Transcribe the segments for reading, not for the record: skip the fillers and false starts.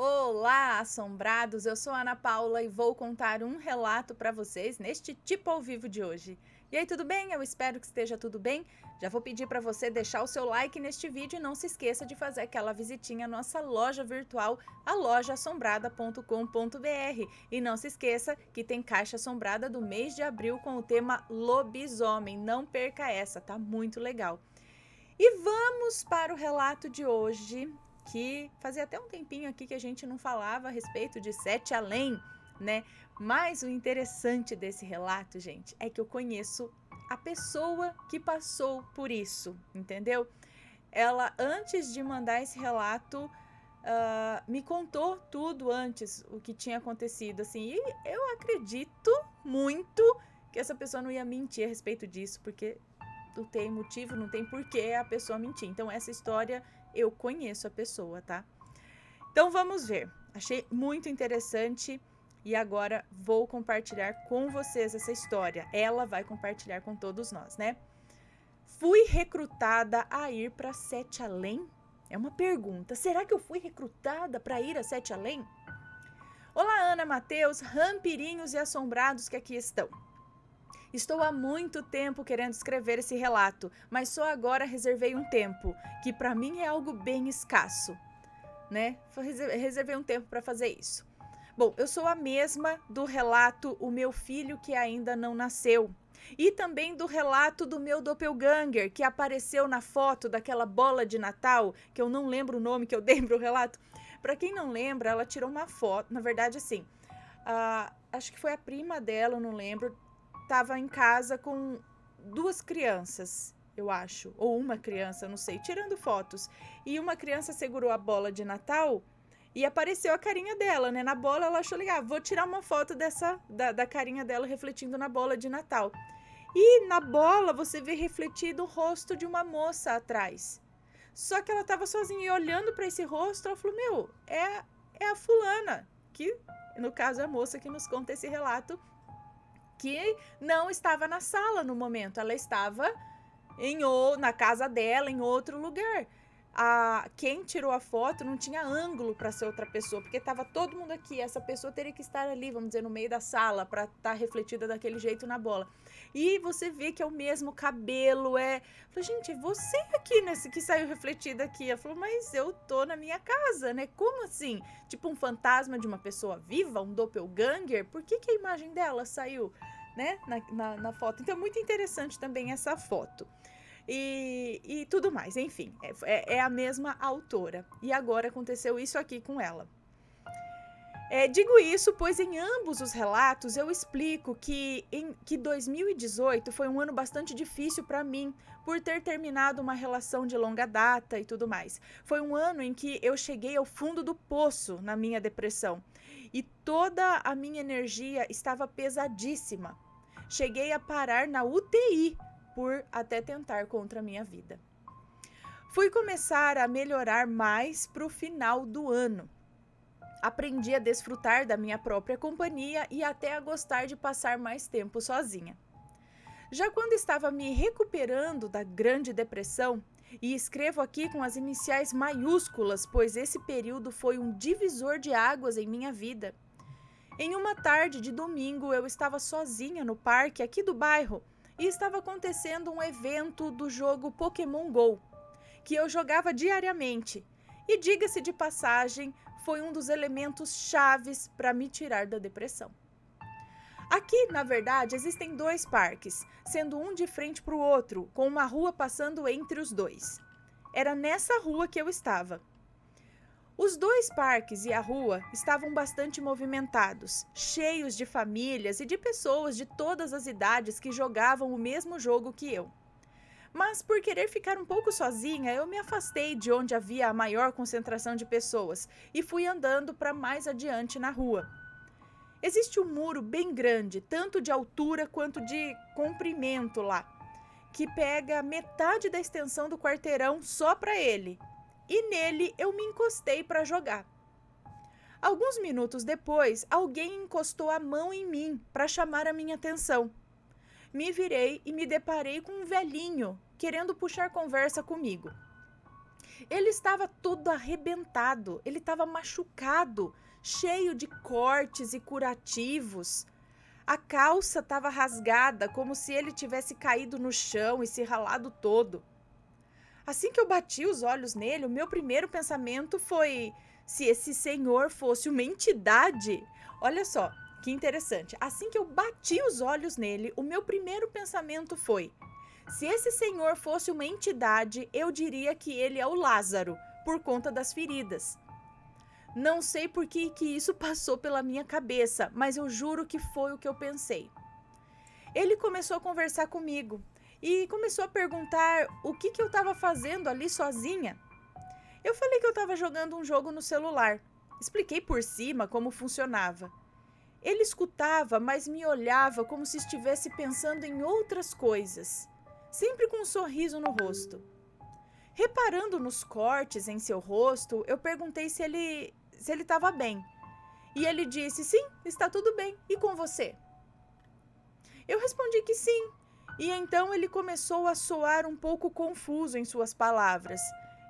Olá, assombrados! Eu sou a Ana Paula e vou contar um relato para vocês neste Tipo ao Vivo de hoje. E aí, tudo bem? Eu espero que esteja tudo bem. Já vou pedir para você deixar o seu like neste vídeo e não se esqueça de fazer aquela visitinha à nossa loja virtual, a lojaassombrada.com.br. E não se esqueça que tem caixa assombrada do mês de abril com o tema lobisomem. Não perca essa, tá muito legal. E vamos para o relato de hoje, que fazia até um tempinho aqui que a gente não falava a respeito de Sete Além, né? Mas o interessante desse relato, gente, é que eu conheço a pessoa que passou por isso, entendeu? Ela, antes de mandar esse relato, me contou tudo antes, o que tinha acontecido, assim, e eu acredito muito que essa pessoa não ia mentir a respeito disso, porque não tem motivo, não tem porquê a pessoa mentir. Então, essa história eu conheço a pessoa, tá? Então, vamos ver. Achei muito interessante e agora vou compartilhar com vocês essa história. Ela vai compartilhar com todos nós, né? Fui recrutada a ir para Sete Além? É uma pergunta. Será que eu fui recrutada para ir a Sete Além? Olá, Ana, Matheus, rampirinhos e assombrados que aqui estão. Estou há muito tempo querendo escrever esse relato, mas só agora reservei um tempo, que para mim é algo bem escasso, né? Reservei um tempo para fazer isso. Bom, eu sou a mesma do relato O Meu Filho que Ainda Não Nasceu. E também do relato do meu doppelganger, que apareceu na foto daquela bola de Natal, que eu não lembro o nome que eu dei pro relato. Para quem não lembra, ela tirou uma foto, na verdade assim, acho que foi a prima dela, eu não lembro, estava em casa com duas crianças, eu acho, ou uma criança, não sei, tirando fotos. E uma criança segurou a bola de Natal e apareceu a carinha dela, né? Na bola ela achou legal, vou tirar uma foto da carinha dela refletindo na bola de Natal. E na bola você vê refletido o rosto de uma moça atrás. Só que ela estava sozinha e olhando para esse rosto, ela falou, meu, é a fulana, que no caso é a moça que nos conta esse relato, que não estava na sala no momento, ela estava na casa dela, em outro lugar. Quem tirou a foto não tinha ângulo para ser outra pessoa, porque estava todo mundo aqui, essa pessoa teria que estar ali, vamos dizer, no meio da sala, para estar refletida daquele jeito na bola. E você vê que é o mesmo cabelo, falei, gente, você aqui que saiu refletida aqui. Ela falou, mas eu tô na minha casa, né? Como assim? Tipo um fantasma de uma pessoa viva, um doppelganger? Por que a imagem dela saiu, né, na foto? Então é muito interessante também essa foto. E tudo mais, enfim, é a mesma autora. E agora aconteceu isso aqui com ela. Digo isso, pois em ambos os relatos eu explico que 2018 foi um ano bastante difícil para mim, por ter terminado uma relação de longa data e tudo mais. Foi um ano em que eu cheguei ao fundo do poço na minha depressão e toda a minha energia estava pesadíssima. Cheguei a parar na UTI por até tentar contra a minha vida. Fui começar a melhorar mais para o final do ano. Aprendi a desfrutar da minha própria companhia e até a gostar de passar mais tempo sozinha. Já quando estava me recuperando da Grande Depressão, e escrevo aqui com as iniciais maiúsculas, pois esse período foi um divisor de águas em minha vida. Em uma tarde de domingo, eu estava sozinha no parque aqui do bairro e estava acontecendo um evento do jogo Pokémon Go, que eu jogava diariamente. E diga-se de passagem, foi um dos elementos chaves para me tirar da depressão. Aqui, na verdade, existem dois parques, sendo um de frente para o outro, com uma rua passando entre os dois. Era nessa rua que eu estava. Os dois parques e a rua estavam bastante movimentados, cheios de famílias e de pessoas de todas as idades que jogavam o mesmo jogo que eu. Mas por querer ficar um pouco sozinha, eu me afastei de onde havia a maior concentração de pessoas e fui andando para mais adiante na rua. Existe um muro bem grande, tanto de altura quanto de comprimento lá, que pega metade da extensão do quarteirão só para ele. E nele eu me encostei para jogar. Alguns minutos depois, alguém encostou a mão em mim para chamar a minha atenção. Me virei e me deparei com um velhinho querendo puxar conversa comigo. Ele estava todo arrebentado, ele estava machucado, cheio de cortes e curativos. A calça estava rasgada, como se ele tivesse caído no chão e se ralado todo. Assim que eu bati os olhos nele, o meu primeiro pensamento foi: se esse senhor fosse uma entidade. Olha só, que interessante. Assim que eu bati os olhos nele, o meu primeiro pensamento foi: se esse senhor fosse uma entidade, eu diria que ele é o Lázaro, por conta das feridas. Não sei por que isso passou pela minha cabeça, mas eu juro que foi o que eu pensei. Ele começou a conversar comigo e começou a perguntar o que eu estava fazendo ali sozinha. Eu falei que eu estava jogando um jogo no celular. Expliquei por cima como funcionava. Ele escutava, mas me olhava como se estivesse pensando em outras coisas, sempre com um sorriso no rosto. Reparando nos cortes em seu rosto, eu perguntei se ele estava bem. E ele disse: sim, está tudo bem. E com você? Eu respondi que sim. E então ele começou a soar um pouco confuso em suas palavras.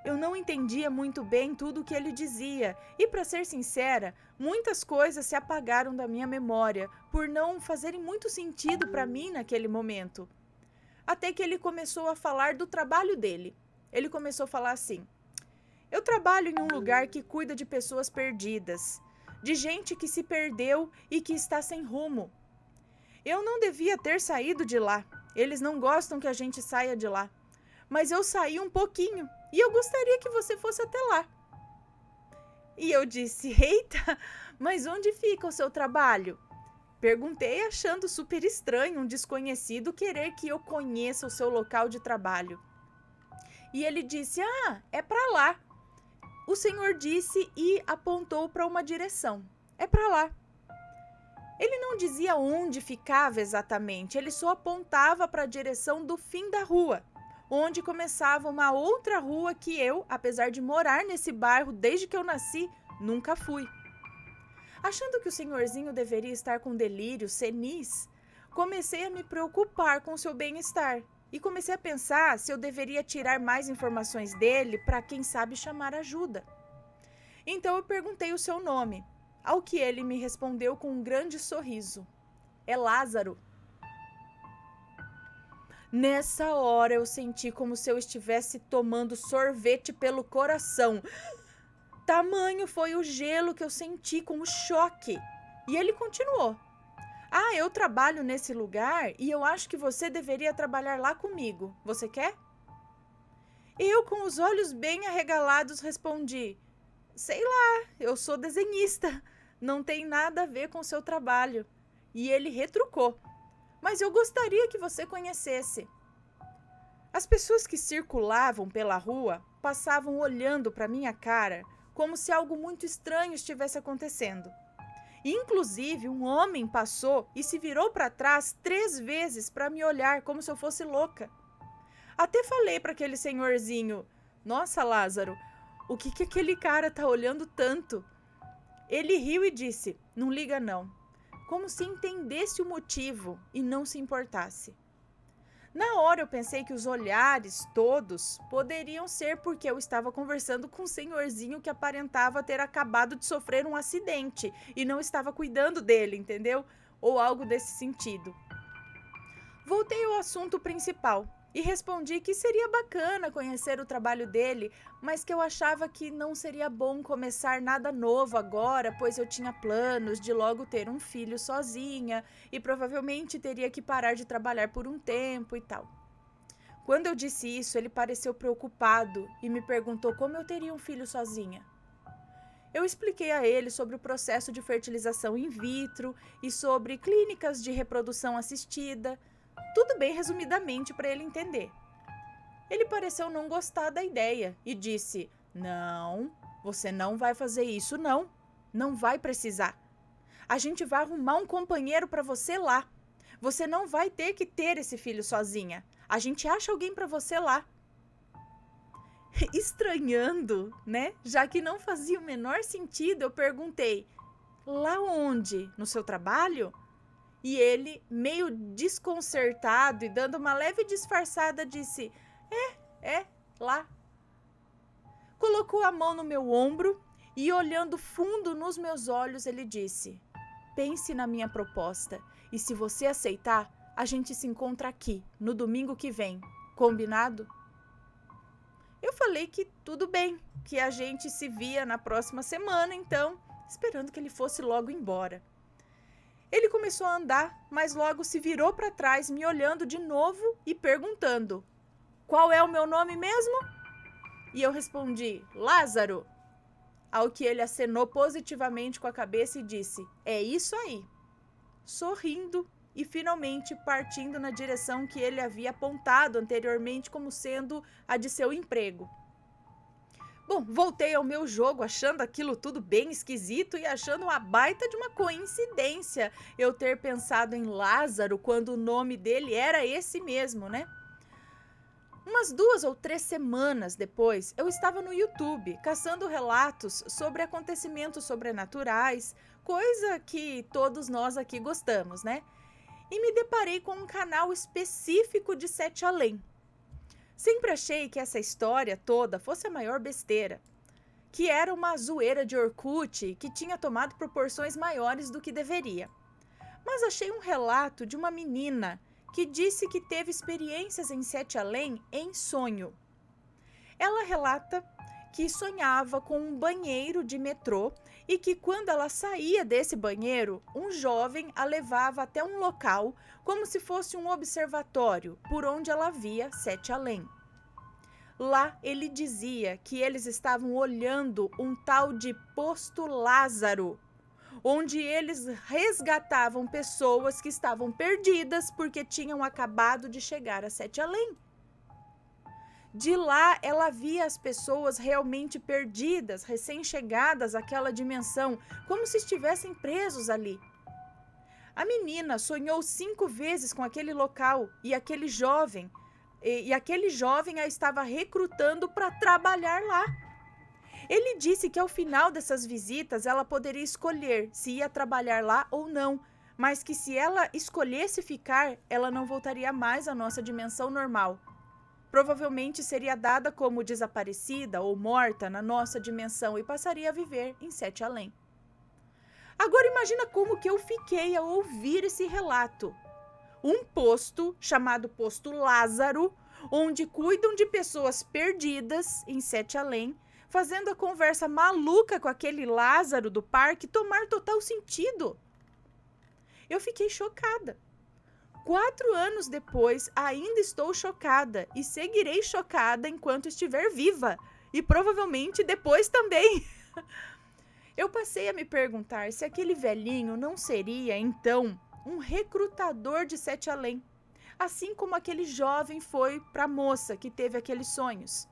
Eu não entendia muito bem tudo o que ele dizia. E, para ser sincera, muitas coisas se apagaram da minha memória por não fazerem muito sentido para mim naquele momento. Até que ele começou a falar do trabalho dele. Ele começou a falar assim: eu trabalho em um lugar que cuida de pessoas perdidas, de gente que se perdeu e que está sem rumo. Eu não devia ter saído de lá. Eles não gostam que a gente saia de lá. Mas eu saí um pouquinho e eu gostaria que você fosse até lá. E eu disse: eita, mas onde fica o seu trabalho? Perguntei, achando super estranho um desconhecido querer que eu conheça o seu local de trabalho. E ele disse: ah, é para lá. O senhor disse e apontou para uma direção. É para lá. Ele não dizia onde ficava exatamente, ele só apontava para a direção do fim da rua, onde começava uma outra rua que eu, apesar de morar nesse bairro desde que eu nasci, nunca fui. Achando que o senhorzinho deveria estar com delírio, senis, comecei a me preocupar com seu bem-estar e comecei a pensar se eu deveria tirar mais informações dele para, quem sabe, chamar ajuda. Então eu perguntei o seu nome, ao que ele me respondeu com um grande sorriso: é Lázaro. Nessa hora eu senti como se eu estivesse tomando sorvete pelo coração. Tamanho foi o gelo que eu senti com o choque. E ele continuou: ah, eu trabalho nesse lugar e eu acho que você deveria trabalhar lá comigo. Você quer? Eu, com os olhos bem arregalados, respondi: sei lá, eu sou desenhista. Não tem nada a ver com seu trabalho. E ele retrucou: mas eu gostaria que você conhecesse. As pessoas que circulavam pela rua passavam olhando para minha cara como se algo muito estranho estivesse acontecendo. Inclusive, um homem passou e se virou para trás 3 vezes para me olhar como se eu fosse louca. Até falei para aquele senhorzinho: nossa, Lázaro, o que aquele cara tá olhando tanto? Ele riu e disse: não liga não, como se entendesse o motivo e não se importasse. Na hora eu pensei que os olhares todos poderiam ser porque eu estava conversando com um senhorzinho que aparentava ter acabado de sofrer um acidente e não estava cuidando dele, entendeu? Ou algo desse sentido. Voltei ao assunto principal e respondi que seria bacana conhecer o trabalho dele, mas que eu achava que não seria bom começar nada novo agora, pois eu tinha planos de logo ter um filho sozinha e provavelmente teria que parar de trabalhar por um tempo e tal. Quando eu disse isso, ele pareceu preocupado e me perguntou como eu teria um filho sozinha. Eu expliquei a ele sobre o processo de fertilização in vitro e sobre clínicas de reprodução assistida, tudo bem resumidamente para ele entender. Ele pareceu não gostar da ideia e disse: não, você não vai fazer isso não, não vai precisar. A gente vai arrumar um companheiro para você lá. Você não vai ter que ter esse filho sozinha. A gente acha alguém para você lá. Estranhando, né? Já que não fazia o menor sentido, eu perguntei: lá onde? No seu trabalho? E ele, meio desconcertado e dando uma leve disfarçada, disse: é, lá. colocou a mão no meu ombro e, olhando fundo nos meus olhos, ele disse: pense na minha proposta e, se você aceitar, a gente se encontra aqui no domingo que vem. Combinado? Eu falei que tudo bem, que a gente se via na próxima semana, então, esperando que ele fosse logo embora. Ele começou a andar, mas logo se virou para trás, me olhando de novo e perguntando: qual é o meu nome mesmo? E eu respondi: Lázaro. Ao que ele acenou positivamente com a cabeça e disse: é isso aí. Sorrindo e finalmente partindo na direção que ele havia apontado anteriormente como sendo a de seu emprego. Bom, voltei ao meu jogo achando aquilo tudo bem esquisito e achando uma baita de uma coincidência eu ter pensado em Lázaro quando o nome dele era esse mesmo, né? Umas 2 ou 3 semanas depois, eu estava no YouTube caçando relatos sobre acontecimentos sobrenaturais, coisa que todos nós aqui gostamos, né? E me deparei com um canal específico de Sete Além. Sempre achei que essa história toda fosse a maior besteira, que era uma zoeira de Orkut que tinha tomado proporções maiores do que deveria. Mas achei um relato de uma menina que disse que teve experiências em Sete Além em sonho. Ela relata que sonhava com um banheiro de metrô e que quando ela saía desse banheiro, um jovem a levava até um local como se fosse um observatório por onde ela via Sete Além. Lá ele dizia que eles estavam olhando um tal de Posto Lázaro, onde eles resgatavam pessoas que estavam perdidas porque tinham acabado de chegar a Sete Além. De lá, ela via as pessoas realmente perdidas, recém-chegadas àquela dimensão, como se estivessem presos ali. A menina sonhou 5 vezes com aquele local e aquele jovem a estava recrutando para trabalhar lá. Ele disse que ao final dessas visitas ela poderia escolher se ia trabalhar lá ou não, mas que se ela escolhesse ficar, ela não voltaria mais à nossa dimensão normal. Provavelmente seria dada como desaparecida ou morta na nossa dimensão e passaria a viver em Sete Além. Agora imagina como que eu fiquei ao ouvir esse relato. Um posto chamado Posto Lázaro, onde cuidam de pessoas perdidas em Sete Além, fazendo a conversa maluca com aquele Lázaro do parque tomar total sentido. Eu fiquei chocada. 4 anos depois, ainda estou chocada e seguirei chocada enquanto estiver viva. E provavelmente depois também. Eu passei a me perguntar se aquele velhinho não seria, então, um recrutador de Sete Além. Assim como aquele jovem foi para a moça que teve aqueles sonhos.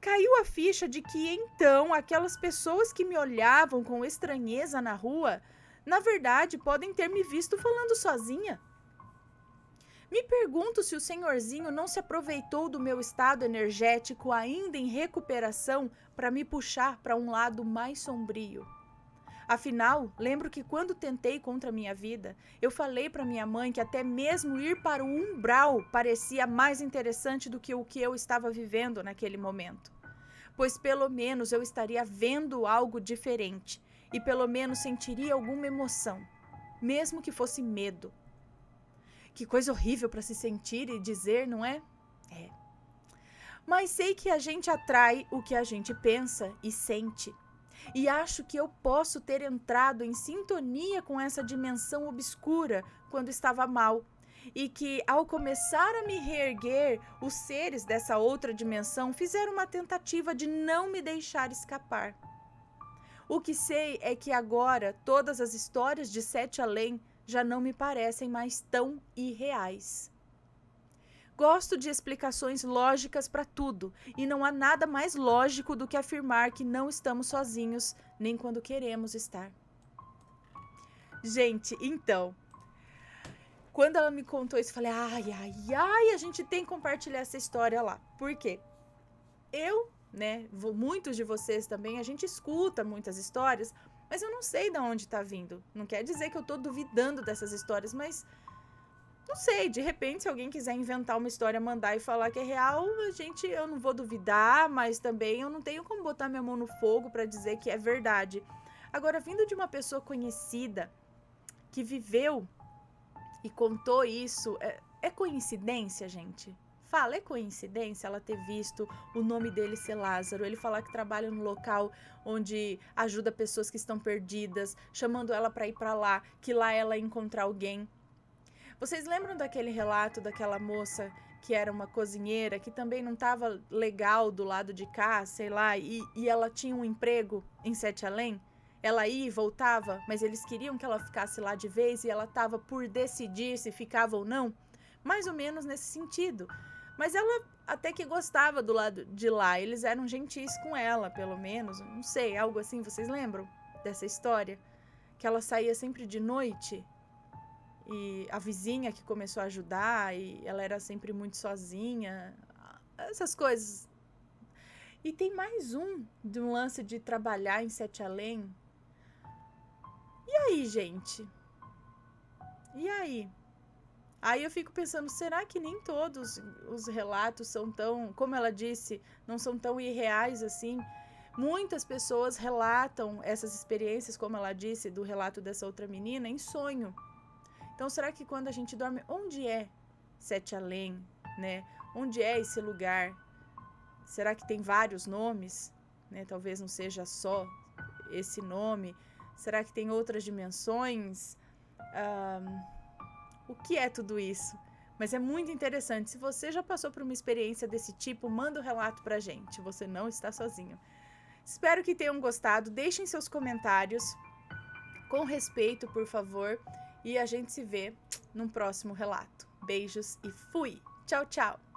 Caiu a ficha de que, então, aquelas pessoas que me olhavam com estranheza na rua, na verdade, podem ter me visto falando sozinha. Me pergunto se o senhorzinho não se aproveitou do meu estado energético ainda em recuperação para me puxar para um lado mais sombrio. Afinal, lembro que quando tentei contra a minha vida, eu falei para minha mãe que até mesmo ir para o umbral parecia mais interessante do que o que eu estava vivendo naquele momento. Pois pelo menos eu estaria vendo algo diferente e pelo menos sentiria alguma emoção, mesmo que fosse medo. Que coisa horrível para se sentir e dizer, não é? É. Mas sei que a gente atrai o que a gente pensa e sente. E acho que eu posso ter entrado em sintonia com essa dimensão obscura quando estava mal. E que, ao começar a me reerguer, os seres dessa outra dimensão fizeram uma tentativa de não me deixar escapar. O que sei é que agora todas as histórias de Sete Além já não me parecem mais tão irreais. Gosto de explicações lógicas para tudo, e não há nada mais lógico do que afirmar que não estamos sozinhos, nem quando queremos estar. Gente, então, quando ela me contou isso, eu falei, a gente tem que compartilhar essa história lá. Por quê? Eu, né, muitos de vocês também, a gente escuta muitas histórias, mas eu não sei de onde está vindo. Não quer dizer que eu estou duvidando dessas histórias, mas Não sei, de repente, se alguém quiser inventar uma história, mandar e falar que é real, eu não vou duvidar, mas também eu não tenho como botar minha mão no fogo para dizer que é verdade. Agora, vindo de uma pessoa conhecida, que viveu e contou isso, é coincidência, gente? Fala, é coincidência ela ter visto o nome dele ser Lázaro, ele falar que trabalha no local onde ajuda pessoas que estão perdidas, chamando ela para ir para lá, que lá ela ia encontrar alguém. Vocês lembram daquele relato daquela moça que era uma cozinheira, que também não estava legal do lado de cá, sei lá, e ela tinha um emprego em Sete Além? Ela ia e voltava, mas eles queriam que ela ficasse lá de vez e ela estava por decidir se ficava ou não? Mais ou menos nesse sentido. Mas ela até que gostava do lado de lá, eles eram gentis com ela, pelo menos, não sei, algo assim, vocês lembram dessa história? Que ela saía sempre de noite e a vizinha que começou a ajudar e ela era sempre muito sozinha, essas coisas. E tem mais um de um lance de trabalhar em Sete Além. E aí, gente? E aí? Aí eu fico pensando, será que nem todos os relatos são tão, como ela disse, não são tão irreais assim? Muitas pessoas relatam essas experiências, como ela disse, do relato dessa outra menina, em sonho. Então, será que quando a gente dorme, onde é Sete Além, né? Onde é esse lugar? Será que tem vários nomes, né? Talvez não seja só esse nome. Será que tem outras dimensões? O que é tudo isso? Mas é muito interessante. Se você já passou por uma experiência desse tipo, manda um relato pra gente. Você não está sozinho. Espero que tenham gostado. Deixem seus comentários com respeito, por favor. E a gente se vê num próximo relato. Beijos e fui! Tchau, tchau!